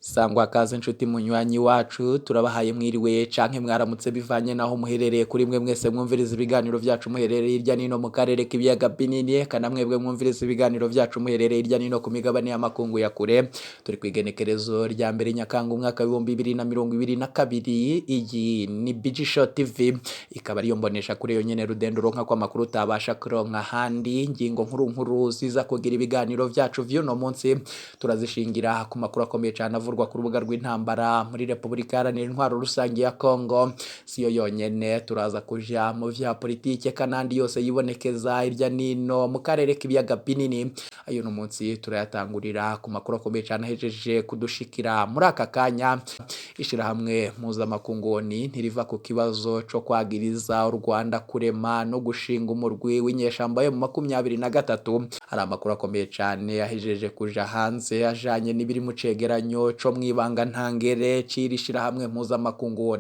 Sangwa kaze nshuti munywanyi wacu turabahaye mwiriwe canke mwaramutse bivanye naho muherereye kuri mwe mwese mwumviriza ibiganiro vyacu muherereye irya nino mu karere k'ibiyaga binini kana mwebwe mwumviriza ibiganiro vyacu muherereye irya nino ku migabane y'amakungu ya kure. Turi kwigenekerezo rya mbere Nyakanga umwaka wa 2022. Iyi ni Bijisho TV ikaba ariyo mbonesha kuri yo nyene rudendo ronka kwa makuru utabasha kuronka handi. Ngingo nkuru ziza kugira ibiganiro vyacu vy'uno munsi turazishingira ku makuru akomeye cyane avurwa ku rubuga rw'intambara muri Repubulika Iharanira Intwaro Rusange ya Kongo. Siyo yonyene turaza kuja mu vya politike kanandi yose yibonekeza irya nino mu karere k'ibiyaga binini. Ayo no munsi turayatangurira ku makuru akomeye cyane ahejeje kudushikira muri aka kanya. Ishirahamwe mpuzamakungu ntiriva ku kibazo co kwagiriza u Rwanda kurema no gushinga umurwi w'inyeshamba yo mu 2023. Hari amakuru akomeye cyane ahejeje kuja hanze ajanye n'ibiri mu cegeranyo co mwibanga ntangere cirishira hamwe mpuzamakungu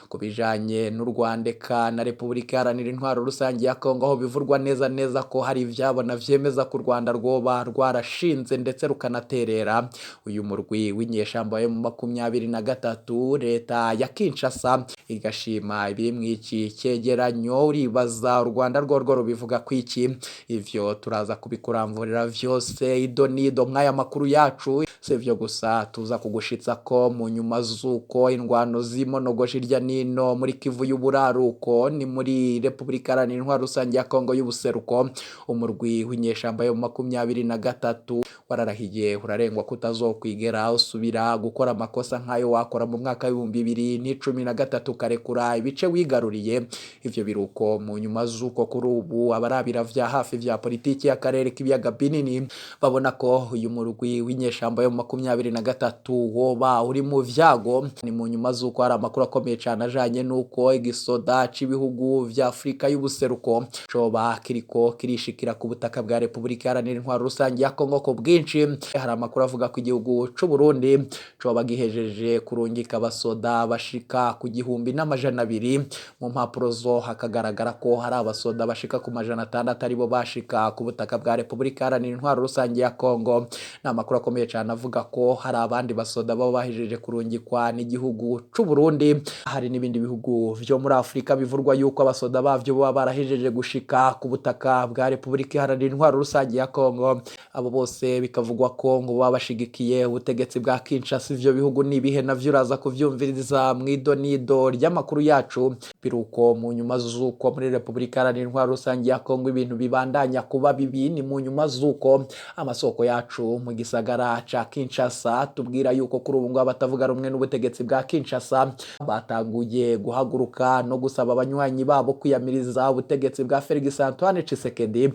kubijanye n'u Rwanda na Repubulika Iharanira Intwaro Rusange ya Kongo, aho bivurwa neza ko hari ivyabona vyemeza ko u Rwanda rwoba rwarashinze ndetse rukanaterera uyu murwi w'inyeshamba yo mu 2023. Leta ya Kinshasa igashima ibiri mw'iki cegeranyo. Uribaza u Rwanda rwo rubivuga kwiki? Ivyo turaza kubikuramvurira vyose idonido mwaya makuru yacu. Sevyo gusa tuza kugushitsa ko mu nyuma zuko indwano zimonogoje irya nino muri Kivu y'uburaruko ni muri Repubulika Iharanira Intwaro Rusange ya Kongo y'ubuseruko, umurwi w'inyeshamba yo mu 2023 wararahiye urarengwa kutazokwigera usubira gukora amakosa nkayo wakora mu mwaka wa 2013 karekura ibice wigaruriye. Ivyo biruko mu nyuma zuko kuri ubu abarabira vya hafi vya politiki y'akarere k'ibiyaga binini babona ko uyu murwi w'inyeshamba yo mu 2023 woba uri mu vyago. Ni mu nyuma zuko hari amakuru akomeye cyane ajanye nuko igisoda c'ibihugu vya Afrika y'ubuseruko coba kiriko kirishikira ku butaka bwa Repubulika Iharanira Intwaro Rusange ya Kongo ko bwinshi. Hari amakuru avuga ko igihugu c'u Burundi coba gihejeje kurungika abasoda bashika ku 1,200. Mu mpapuro zo hakagaragara ko hari abasoda bashika ku 600 aribo bashika ku butaka bwa Repubulika Iharanira Intwaro Rusange ya Kongo. Ni amakuru akomeye cyane avuga ko hari abandi basoda baba bahejeje kurungikwa n'igihugu c'u Burundi. Hari n'ibindi bihugu vyo muri Afrika bivurwa yuko abasoda bavyo baba barahejeje gushika ku butaka bwa Repubulika Iharanira Intwaro Rusange ya Kongo. Abo bose bikavugwa ko ngo baba bashigikiye ubutegetsi bwa Kinshasa. Ivyo bihugu nibihe navyo uraza kuvyumviriza mw'idonido ry'amakuru yacu. Biruko mu nyuma zuko muri Repubulika Iharanira Intwaro Rusange ya Kongo ibintu bibandanya kuba bibi. Ni mu nyuma zuko amasoko yacu mu gisagara ca Kinshasa tubwira yuko kuri ubu ngo abatavuga rumwe n'ubutegetsi bwa Kinshasa batanguye guhaguruka no gusaba abanywanyi babo kwiyamiriza ubutegetsi bwa Félix Antoine Tshisekedi.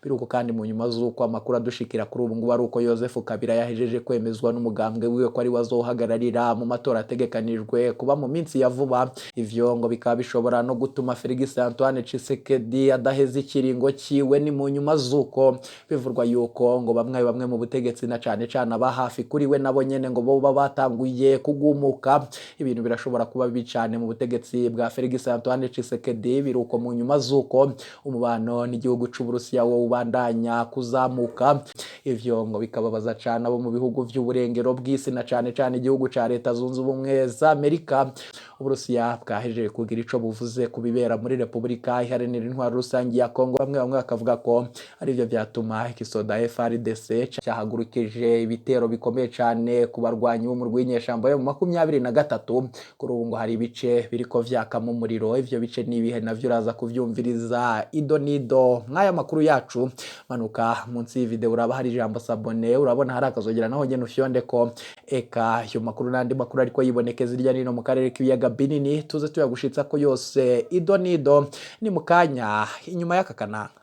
Biruko kandi mu nyuma zuko amakuru adushikira kuri ubu ngo aruko Joseph Kabila yahejeje kwemezwa n'umugambwe wiwe ko ari wazohagararira mu matora ategekanijwe kuba mu minsi ya vuba. Ivyo ngo bikaba bishobora no gutuma Félix Antoine Tshisekedi adaheza ikiringo ciwe. Ni mu nyuma zuko bivurwa yuko ngo bamwe mu butegetsi na cane aba hafi kuri we nabo nyene ngo bo batanguye kugumuka. Ibintu birashobora kuba bibi cyane mu butegetsi bwa Félix Antoine Tshisekedi. Biruko mu nyuma zuko umubano n'igihugu c'u Burusiya wo ubandanya kuzamuka. Ivyo ngo bikababaza cyane abo mu bihugu vy'uburengero bw'isi na cane igihugu ca Leta Zunze Ubumwe za Amerika. Uburusiya bwahejeje kugira ico buvuze kubibera muri Repubulika Iharanira Intwaro Rusange ya Kongo. Bamwe bakavuga ko ari byo vyatuma igisoda FARDC cyahagurukije ibitero bikomeye cyane ku barwanyi bo mu rw'inyeshamba yo mu 2023. Kuri ubu ngo hari ibice biriko vyakamo umuriro. Ivyo bice nibihe navyo uraza kuvyumviriza idonido mwaya makuru yacu. Manuka munsi y'video uraba hari ijambo sabone, urabona hari akazogera naho nyene ufyonde ko eka yo makuru nandi makuru ariko yibonekeza irya nino mu karere k'ibiyaga binini tuze tuyagushitsa ko yose idonido ni mukanya inyuma y'aka kanaka.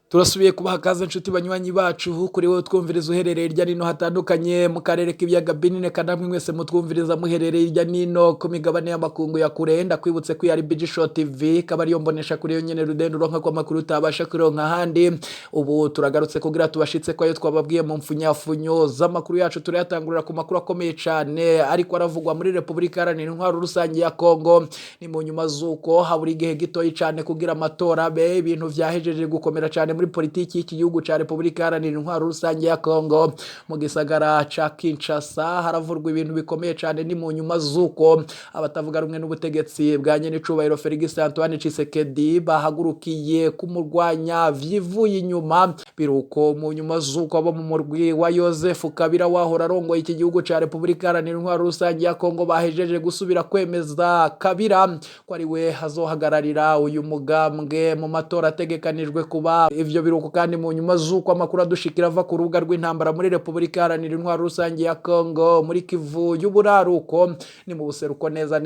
Turasubiye kubaha kaze nshuti banywanyi bacu kuri wowe twumviriza uherereye hirya nino hatandukanye mu karere k'ibiyaga binini kanamwe mwese mutwumviriza muherereye hirya nino ku migabane y'amakungu ya kure ndakwibutse ko yari BG TV kaba ariyo mbonesha kuri yo nyene rudendo uronka kwa makuru utabasha kuronka ahandi. Ubu turagarutse kugira tubashitse ko ayo twababwiye mu mfunyafunyo z'amakuru yacu turayatangurira ku makuru akomeye cyane ariko aravugwa muri Republika Iharanira Intwaro Rusange ya Kongo. Ni mu nyuma zuko habura igihe gitoyi cyane kugira amatora be ibintu vyahejeje gukomera cyane muri politiki y'iki gihugu ca Republika Iharanira Intwaro Rusange ya Kongo. Mu gisagara ca Kinshasa haravurwa ibintu bikomeye cyane. Ni mu nyuma zuko abatavuga rumwe n'ubutegetsi bwa nyenicubahiro Felix Antoine Tshisekedi bahagurukiye kumurwanya vyivuye inyuma. Biruko mu nyuma zuko abo mu murwi wa Joseph Kabila wahora arongoye iki gihugu ca Republika Iharanira Intwaro Rusange ya Kongo bahejeje gusubira kwemeza Kabila ko ari we hazohagararira uyu mugambwe mu matora ategekanijwe kuba. Ivyo biruko kandi mu nyuma zuko amakuru adushikira ava ku rubuga rw'intambara muri Republika Iharanira Intwaro Rusange ya Kongo muri Kivu y'uburaruko ni mu buseruko neza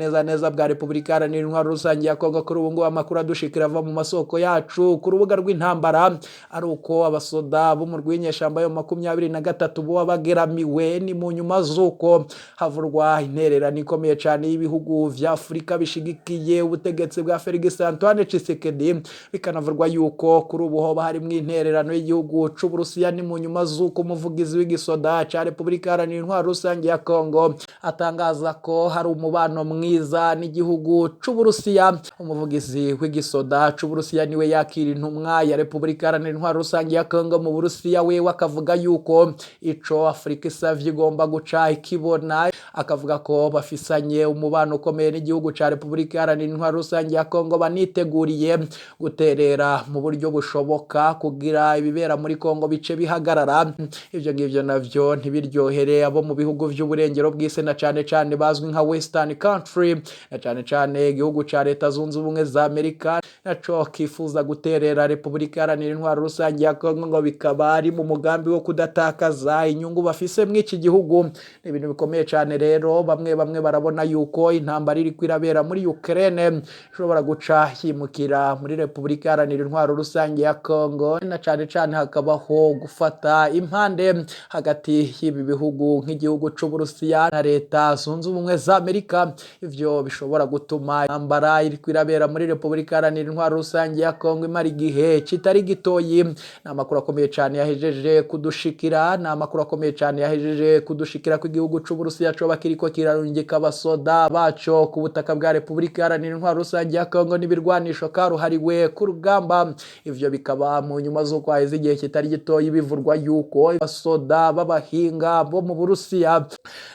bwa Republika Iharanira Intwaro Rusange ya Kongo. Kuri ubu ngubu amakuru adushikira ava mu masoko yacu ku rubuga rw'intambara ari uko abasoda bo mu rw'inyeshamba yo 23 bo bageramiwe. Ni mu nyuma zuko havurwa intererano ikomeye cyane y'ibihugu vya Afrika bishigikiye ubutegetsi bwa Felix Antoine Tshisekedi, bikanavurwa yuko kuri ubu hoba harimwo intererano y'igihugu c'Uburusiya. Ni mu nyuma zuko umuvugizi w'igisoda ca Republika Iharanira Intwaro Rusange ya Kongo atangaza ko hari umubano mwiza n'igihugu c'Uburusiya. Umuvugizi w'igisoda c'Uburusiya niwe yakira intumwa ya Republika Iharanira Intwaro Rusange ya Kongo mu Burusiya, we akavuga yuko ico Afrika isavye igomba guca ikibona. Akavuga ko bafisanye umubano ukomeye n'igihugu ca Republika Iharanira Intwaro Rusange ya Kongo, baniteguriye guterera mu buryo bushoboka kugira ibibera muri Kongo bice bihagarara. Ivyo ngivyo navyo ntibiryohere abo mu bihugu vy'uburengero bw'isi na cane cane bazwi nka Western country, na cane cane igihugu ca Leta Zunze Ubumwe za Amerika naco kifuza guterera Republika Iharanira Intwaro Rusange ya Kongo ngo bikaba ari mu mugambi wo kudatakaza inyungu bafise mw'iki gihugu. Ni ibintu bikomeye cane rero. Bamwe barabona yuko intambara iri kwirabera muri Ukraine ishobora guca yimukira muri Republika Iharanira Intwaro Rusange ya Kongo, na cane cane hakabaho gufata impande hagati y'ibi bihugu nk'igihugu c'Uburusiya na Leta Zunze Ubumwe za Amerika. Ivyo bishobora gutuma intambara iri kwirabera muri Republika Iharanira Intwaro Rusange ya Kongo imara igihe kitari gitoyi. Ni amakuru akomeye cyane yahejeje kudushikira, ni amakuru akomeye cyane yahejeje kudushikira ko igihugu c'Uburusiya coba kiriko kirarungika abasoda baco ku butaka bwa Republika Iharanira Intwaro Rusange ya Kongo n'ibirwanisho karuhariwe ku rugamba. Ivyo bikaba mu nyuma zuko haheze igihe kitari gitoyi bivurwa yuko abasoda b'abahinga bo mu Burusiya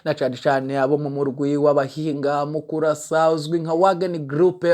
na cane cane abo mu murwi w'abahinga mu kurasa uzwi nka Wagner Group,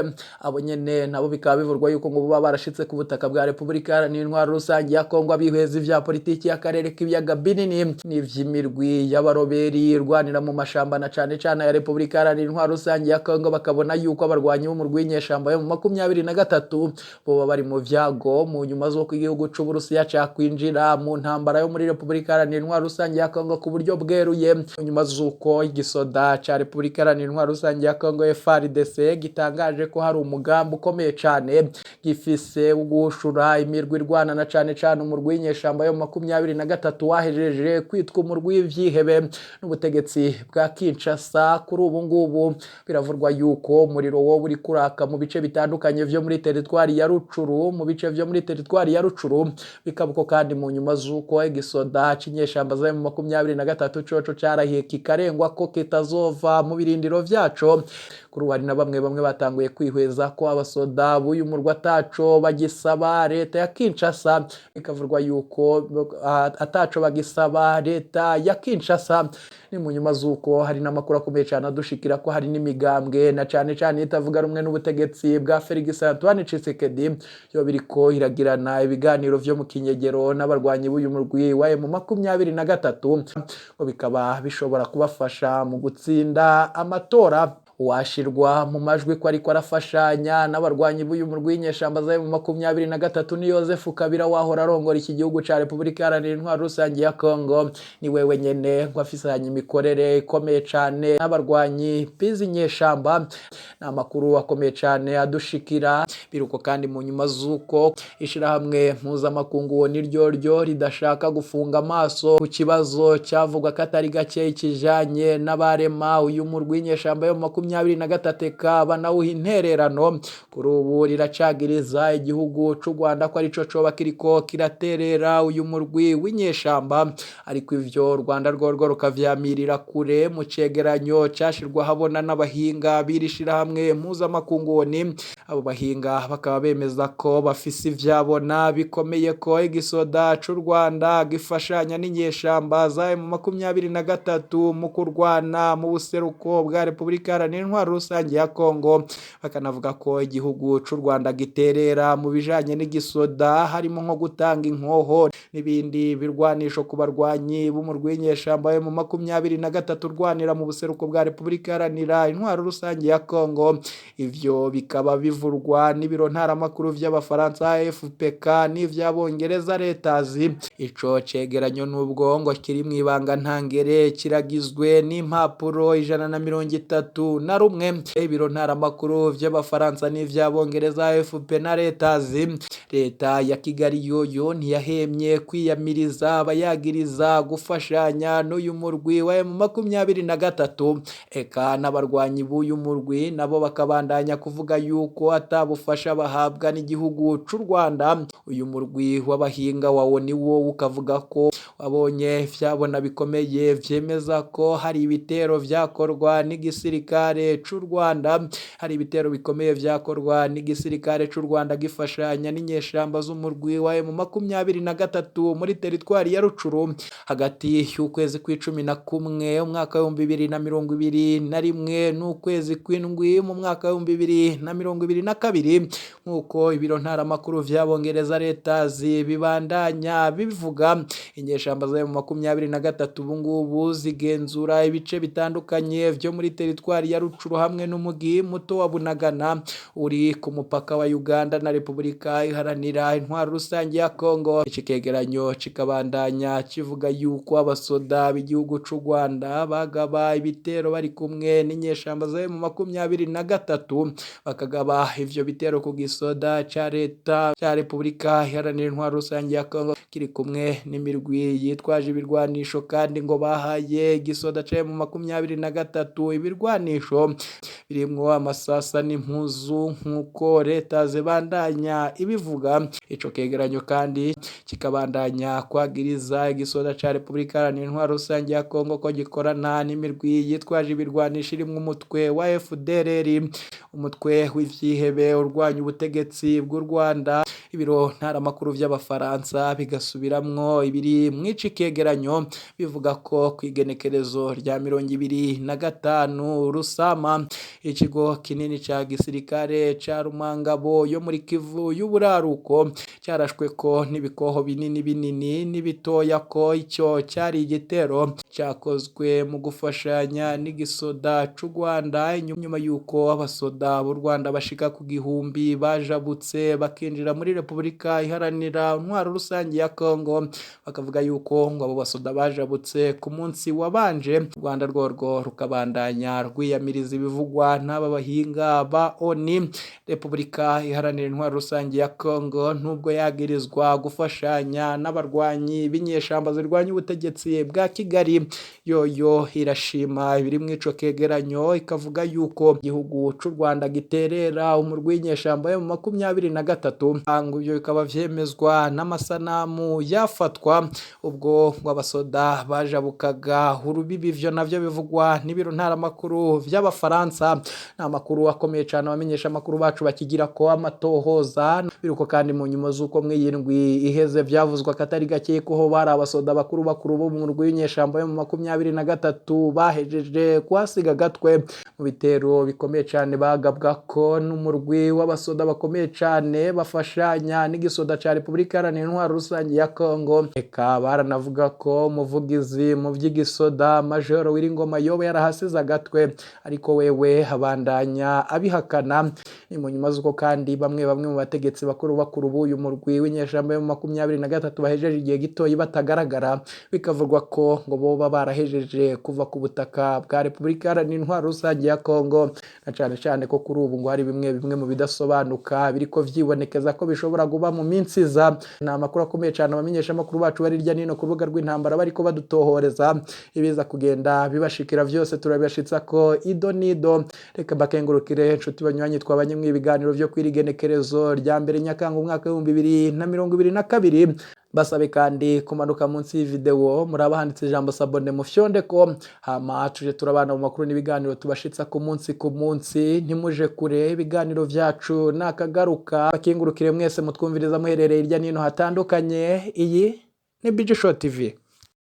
abo nyene nabo bikaba bivurwa yuko ngo baba barashitse ku butaka bwa Republika Iharanira Intwaro Rusange ya Kongo abihweza ivya politiki y'akarere k'ibiyaga binini n'ivy'imirwi y'abaroberi irwanira mu mashamba na cane cane ya Republika Iharanira Intwaro Rusange ya Kongo. Bakabona yuko abarwanyi bo mu rw'inyeshamba yo mu 23 bo bari mu vyago mu nyuma zuko igihugu c'Uburusiya cakwinjira mu ntambara yo muri Republika Iharanira Intwaro Rusange ya Kongo ku buryo bweruye. Mu nyuma zuko igisoda ca Republika Iharanira Intwaro Rusange ya Kongo FARDC gitangaje ko hari umugambi ukomeye cane gifise ugushura imirwi irwana na cane cane umurwi w'inyeshamba yo mu 23 wahejeje kwitwa umurwi w'ivyihebe n'ubutegetsi bwa Kinshasa. Kuri ubu ngubu biravurwa yuko umuriro wo uri kuraka mu bice bitandukanye vyo muri teritwari ya Rucuru, mu bice vyo muri teritwari ya Rucuru. Bikabuko kandi mu nyuma zuko igisoda c'inyeshamba za mu 23 coco carahiye kikarengwa ko kitazova mu birindiro vyaco. Kuri wari na bamwe batanguye kwihweza ko abasoda b'uyu murwa ataco bagisaba Leta ya Kinshasa. Bikavurwa yuko ataco bagisaba Leta ya Kinshasa. Ni mu nyuma zuko hari n'amakuru akomeye cyane adushikira ko hari n'imigambwe na cane cane itavuga rumwe n'ubutegetsi bwa Felix Antoine Tshisekedi yo biriko iragirana ibiganiro vyo mu kinyegero n'abarwanyi b'uyu murwi wa M23 ngo bikaba bishobora kubafasha mu gutsinda amatora. uwashirwa mu majwi ko ariko arafashanya n'abarwanyi b'uyu murwi w'inyeshamba za M23 ni Joseph Kabila wahora arongora iki gihugu ca Repubulika Iharanira Intwaro Rusange ya Kongo. Ni wewe nyene ngo afisanye imikorere ikomeye cane n'abarwanyi b'izi nyeshamba. N'amakuru akomeye cane adushikira biruko kandi mu nyuma zuko ishirahamwe mpuzamakungu niryo ridashaka gufunga amaso ku kibazo cyavugwa katari gake kijanye n'abarema uyu murwi w'inyeshamba yo 23 banawuha intererano. Kuri ubu riracagiriza igihugu c'u Rwanda ko arico coba kiriko kiraterera uyu murwi w'inyeshamba, ariko ivyo Rwanda rworwo rukavyamirira kure mu cegeranyo cashirwa habona n'abahinga birishirahamwe mpuzamakungu. Abo bahinga bakaba bemeza ko bafise ivyabona bikomeye ko igisoda c'u Rwanda gifashanya n'inyeshamba za M23 mu kurwana mu buseruko bwa Repubulika Iharanira Intwaro Rusange ya Kongo. Bakanavuga ko igihugu c'u Rwanda giterera mu bijanye n'igisoda harimo nko gutanga inkoho n'ibindi birwanisho ku barwanyi b'umurwi w'inyeshamba M23 urwanira mu buseruko bwa Repubulika Iharanira Intwaro Rusange ya Kongo. Ivyo bikaba bivurwa n'ibiro ntaramakuru vy'abafaransa AFPK n'ivy'abongereza Reuters. Ico cegeranyo n'ubwo ngo kiri mwibanga ntangere kiragizwe n'impapuro 131. Ibiro ntaramakuru vy'abafaransa n'ivy'abongereza AFP na Reuters. Leta ya Kigali yoyo ntiyahemye kwiyamiriza abayagiriza gufashanya n'uyu murwi wa M23. Eka n'abarwanyi b'uyu murwi nabo bakabandanya kuvuga yuko atabufasha bahabwa n'igihugu c'u Rwanda. Uyu murwi w'abahinga wawo ni wo ukavuga ko wabonye vyabona bikomeye vyemeza ko hari ibitero vyakorwa n'igisirikare c'u Rwanda, hari ibitero bikomeye vyakorwa n'igisirikare c'u Rwanda gifashanya n'inyeshamba z'umurwi wa M23 muri teritwari ya Rucuru hagati y'ukwezi kwa11 umwaka wa 2021 n'ukwezi kw'indwi mu mwaka wa 2022, nkuko ibiro ntaramakuru vy'abongereza Reuters bibandanya bivuga. Inyeshamba za M23 ubungubu zigenzura ibice bitandukanye vyo muri teritwari ya Rucuru hamwe n'umugi muto wa Bunagana uri ku mupaka wa Uganda na Repubulika Iharanira Intwaro Rusange ya Kongo. Icikegeranyo kikabandanya kivuga yuko abasoda b'igihugu c'u Rwanda bagaba ibitero bari kumwe n'inyeshamba za M23, bakagaba ivyo bitero ku gisoda ca leta ca Repubulika Iharanira Intwaro Rusange ya Kongo kiri kumwe n'imirwi yitwaje ibirwanisho, kandi ngo bahaye igisoda ca M23 ibirwanisho birimwo amasasa n'impuzu nkuko leta zibandanya ibivuga. Ico kegeranyo kandi kikabandanya kwagiriza igisoda ca Repubulika Iharanira Intwaro Rusange ya Kongo ko gikorana n'imirwi yitwaje ibirwanisho irimwo umutwe wa FDLR, umutwe w'ivyihebe urwanya ubutegetsi bw'u Rwanda. Ibiro ntaramakuru vy'abafaransa bigasubiramwo ibiri mw'ici kegeranyo bivuga ko kwigenekerezo rya 25 Rusama ikigo kinini ca gisirikare ca Rumangabo yo muri Kivu y'uburaruko cyarashwe ko n'ibikoho binini n'ibitoya, ko icyo cyari igitero cyakozwe mu gufashanya n'igisoda c'u Rwanda nyuma yuko abasoda b'u Rwanda bashika ku gihumbi bajabutse bakinjira muri Repubulika Iharanira Intwaro Rusange ya Kongo. Bakavuga yuko ngo abo basoda bajabutse ku munsi wabanje. U Rwanda rworwo rukabandanya rwiyamiriza ibivugwa n'aba bahinga ba ONU. Repubulika Iharanira Intwaro Rusange ya Kongo nubwo yagirizwa gufashanya n'abarwanyi b'inyeshamba zirwanya ubutegetsi bwa Kigali, yoyo irashima ibiri mw'ico kegeranyo, ikavuga yuko igihugu c'u Rwanda giterera umurwi w'inyeshamba yo mu 23. Ibyo bikaba vyemezwa n'amasanamu yafatwa ubwo abasoda bajabukaga urubibi. Ivyo navyo bivugwa n'ibiro ntaramakuru vy'abafaransa. N'amakuru akomeye cyane abamenyesha amakuru bacu bakigira ko amatohoza. Biruko kandi mu nyuma z'uko mw'iyindwi iheze vyavuzwa katari gake ko ho bari abasoda bakuru bo mu murwi w'inyeshamba yo mu 23 bahejeje kwasiga gatwe mu bitero bikomeye cyane bagabwa ko n'umurwi w'abasoda bakomeye cyane bafasha babandanya n'igisoda ca Repubulika Iharanira Intwaro Rusange ya Kongo. Eka baranavuga ko umuvugizi mu vy'igisoda Major Wiringoma yoba yarahasize agatwe, ariko wewe abandanya abihakana. Ni mu nyuma z'uko kandi bamwe mu bategetsi bakuru b'uyu murwi w'inyeshamba yo 23 bahejeje igihe gitoyi batagaragara, bikavugwa ko ngo boba barahejeje kuva ku butaka bwa Repubulika Iharanira Intwaro Rusange ya Kongo, na cane ko kuri ubu ngo hari bimwe mu bidasobanuka biriko vyibonekeza ko bishobora kuba mu minsi iza. Ni amakuru akomeye cane abamenyesha amakuru bacu bari hirya nino ku rubuga rw'intambara bariko badutohoreza, ibiza kugenda bibashikira vyose turabibashitsa ko ido nido. Reka bakengurukire inshuti banywanyi twabanye mu ibiganiro vyo kwirigenekerezo rya mbere Nyakanga umwaka wa 2022, basabe kandi kumanuka munsi y'video muraba handitse ijambo sabone mufyonde ko hama tuje turabana mu makuru n'ibiganiro tubashitsa ku munsi. Ntimuje kure ibiganiro vyacu nakagaruka. Bakengurukire mwese mutwumviriza muherereye hirya nino hatandukanye. Iyi ni BG Show TV.